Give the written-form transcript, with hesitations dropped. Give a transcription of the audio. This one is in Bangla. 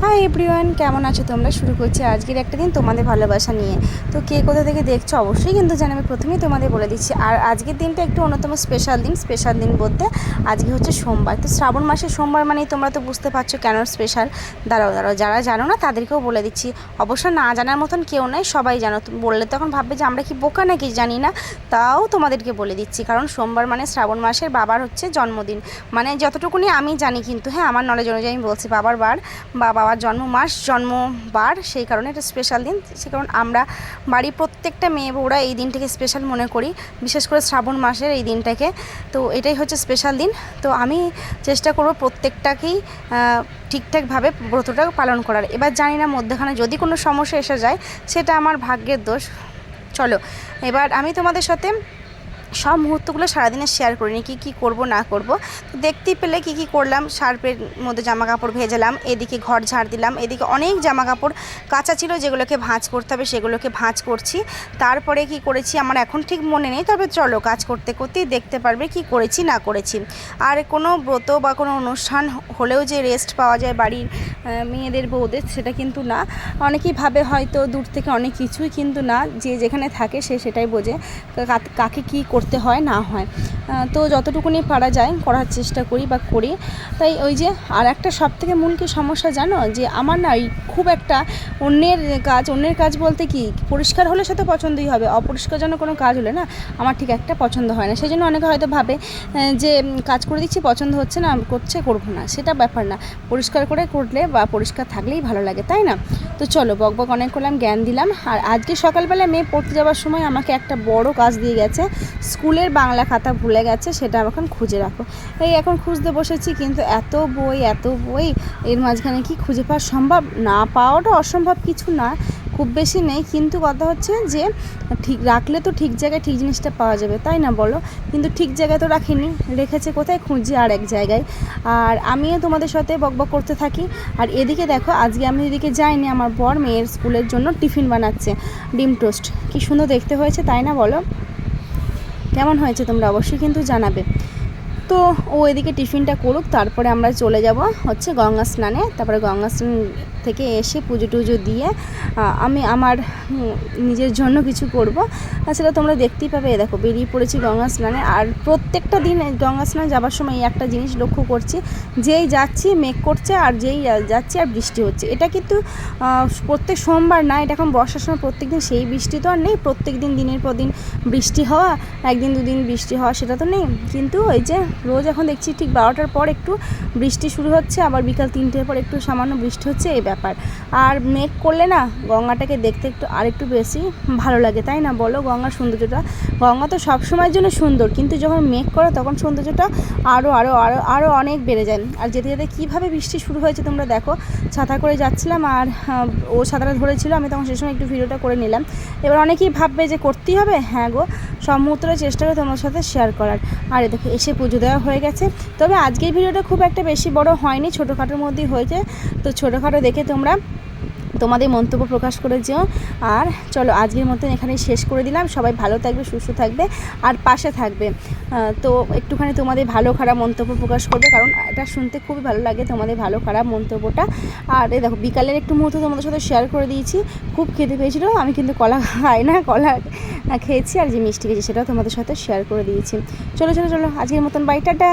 হাই এভরিওয়ান, কেমন আছো তোমরা? শুরু করছি আজকের একটা দিন তোমাদের ভালোবাসা নিয়ে। তো কে কোথা থেকে দেখছো অবশ্যই কিন্তু জানি, আমি প্রথমেই তোমাদের বলে দিচ্ছি। আর আজকের দিনটা একটু অন্যতম স্পেশাল দিন বলতে আজকে হচ্ছে সোমবার। তো শ্রাবণ মাসের সোমবার মানেই তোমরা তো বুঝতে পারছো কেন স্পেশাল। দাঁড়াও যারা জানো না তাদেরকেও বলে দিচ্ছি। অবশ্য না জানার মতন কেউ নেই, সবাই জানো। বললে তখন ভাববে যে আমরা কি বোকা নাকি, জানি না। তাও তোমাদেরকে বলে দিচ্ছি, কারণ সোমবার মানে শ্রাবণ মাসের বাবার হচ্ছে জন্মদিন। মানে যতটুকুনি আমি জানি, কিন্তু হ্যাঁ আমার নলেজ অনুযায়ী আমি বলছি, বাবার বার বা বাবার জন্মবার, সেই কারণে এটা স্পেশাল দিন। সে কারণ আমরা বাড়ির প্রত্যেকটা মেয়ে বউরা এই দিনটাকে স্পেশাল মনে করি, বিশেষ করে শ্রাবণ মাসের এই দিনটাকে। তো এটাই হচ্ছে স্পেশাল দিন। তো আমি চেষ্টা করব প্রত্যেকটাকেই ঠিকঠাকভাবে ব্রতটা পালন করার। এবার জানি না মধ্যখানে যদি কোনো সমস্যা এসে যায়, সেটা আমার ভাগ্যের দোষ। চলো এবার আমি তোমাদের সাথে সব মুহূর্তগুলো সারাদিনে শেয়ার করিনি, কী করব না করব। তো দেখতেই পেলে কী করলাম। সার্ফের মধ্যে জামা কাপড় ভেজালাম, এদিকে ঘর ঝাড় দিলাম, এদিকে অনেক জামা কাপড় কাঁচা ছিল যেগুলোকে ভাঁজ করতে হবে, সেগুলোকে ভাঁজ করছি। তারপরে কি করেছি আমার এখন ঠিক মনে নেই, তবে চলো কাজ করতে করতেই দেখতে পারবে কি করেছি না করেছি। আর কোনো ব্রত বা কোনো অনুষ্ঠান হলেও যে রেস্ট পাওয়া যায় বাড়ির মেয়েদের বউদের, সেটা কিন্তু না। অনেকেই ভাবে হয়তো দূর থেকে অনেক কিছুই, কিন্তু না, যে যেখানে থাকে সে সেটাই বোঝে কাকে কী করতে হয় না হয়। তো যতটুকুনি পারা যায় করার চেষ্টা করি বা করি। তাই ওই যে আর একটা সবথেকে মূল কি সমস্যা জানো, যে আমার না খুব একটা অন্যের কাজ বলতে কি, পরিষ্কার হলে সে তো পছন্দই হবে, অপরিষ্কার যেন কোনো কাজ হলে না আমার ঠিক একটা পছন্দ হয় না। সেই জন্য অনেকে হয়তো ভাবে যে কাজ করে দিচ্ছি, পছন্দ হচ্ছে না, করবো না, সেটা ব্যাপার না। পরিষ্কার করে করলে বা পরিষ্কার থাকলেই ভালো লাগে, তাই না? তো চলো বক অনেক করলাম, জ্ঞান দিলাম। আর আজকে সকালবেলা মেয়ে পড়তে যাওয়ার সময় আমাকে একটা বড় কাজ দিয়ে গেছে। স্কুলের বাংলা খাতা ভুলে গেছে, সেটা এখন খুঁজে রাখো। এই এখন খুঁজতে বসেছি, কিন্তু এত বই এর মাঝখানে কি খুঁজে পাওয়া সম্ভব? না পাওয়াটা অসম্ভব কিছু না, খুব বেশি নেই, কিন্তু কথা হচ্ছে যে ঠিক রাখলে তো ঠিক জায়গায় ঠিক জিনিসটা পাওয়া যাবে, তাই না বলো? কিন্তু ঠিক জায়গায় তো রাখিনি, রেখেছে কোথায়, খুঁজছি আর এক জায়গায়। আর আমিও তোমাদের সাথে বকবক করতে থাকি। আর এদিকে দেখো, আজকে আমি এদিকে যাইনি, আমার বর মেয়ের স্কুলের জন্য টিফিন বানাচ্ছে, ডিম টোস্ট। কি সুন্দর দেখতে হয়েছে, তাই না বলো? কেমন হয়েছে তোমরা অবশ্যই কিন্তু জানাবে। তো ও এদিকে টিফিনটা করুক, তারপরে আমরা চলে যাব হচ্ছে গঙ্গা স্নানে। তারপরে গঙ্গা স্নান থেকে এসে পুজো টুজো দিয়ে আমি আমার নিজের জন্য কিছু করব, সেটা তোমরা দেখতেই পাবে। দেখো বেরিয়ে পড়েছি গঙ্গা স্নানে। আর প্রত্যেকটা দিন গঙ্গা স্নানে যাবার সময় একটা জিনিস লক্ষ্য করছি, যেই যাচ্ছি মেঘ করছে, আর যেই যাচ্ছি আর বৃষ্টি হচ্ছে। এটা কিন্তু প্রত্যেক সোমবার না, এটা এখন বর্ষার সময় প্রত্যেক দিন সেই বৃষ্টি তো আর নেই। প্রত্যেক দিন দিনের পর দিন বৃষ্টি হওয়া, একদিন দুদিন বৃষ্টি হওয়া, সেটা তো নেই। কিন্তু এই যে রোজ এখন দেখছি ঠিক 12টার পর একটু বৃষ্টি শুরু হচ্ছে, আবার বিকাল 3টের পর একটু সামান্য বৃষ্টি হচ্ছে, এই ব্যাপার। আর মেঘ করলে না গঙ্গাটাকে দেখতে একটু আরেকটু বেশি ভালো লাগে, তাই না বলো? গঙ্গার সৌন্দর্যটা, গঙ্গা তো সব সময়ের জন্য সুন্দর, কিন্তু যখন মেঘ করে তখন সৌন্দর্যটা আরও অনেক বেড়ে যায়। আর যেতে যেতে কীভাবে বৃষ্টি শুরু হয়েছে তোমরা দেখো। ছাতা করে যাচ্ছিলাম, আর ও ছাতাটা ধরেছিল, আমি তখন সেই সময় একটু ভিডিওটা করে নিলাম। এবার অনেকেই ভাববে যে করতেই হবে, হ্যাঁ গো, সব মুহূর্তটা চেষ্টা করে তোমার সাথে শেয়ার করার। আর দেখো এসে পুজো দেওয়া হয়ে গেছে। তবে আজকের ভিডিওটা খুব একটা বেশি বড় হয়নি, ছোটোখাটোর মধ্যেই হয়েছে। তো ছোটোখাটো দেখে তোমরা তোমাদের মন্তব্য প্রকাশ করে যেও। আর চলো আজকের মতন এখানেই শেষ করে দিলাম। সবাই ভালো থাকবে, সুস্থ থাকবে, আর পাশে থাকবে। তো একটুখানি তোমাদের ভালো খারাপ মন্তব্য প্রকাশ করবে, কারণ এটা শুনতে খুবই ভালো লাগে তোমাদের ভালো খারাপ মন্তব্যটা। আর এই দেখো বিকালের একটু মুহূর্ত তোমাদের সাথে শেয়ার করে দিয়েছি। খুব খেতে পেয়েছিল, আমি কিন্তু কলা খাই না, কলা খেয়েছি, আর যে মিষ্টি খেয়েছি সেটাও তোমাদের সাথে শেয়ার করে দিয়েছি। চলো আজকের মতন বাই, টাটা।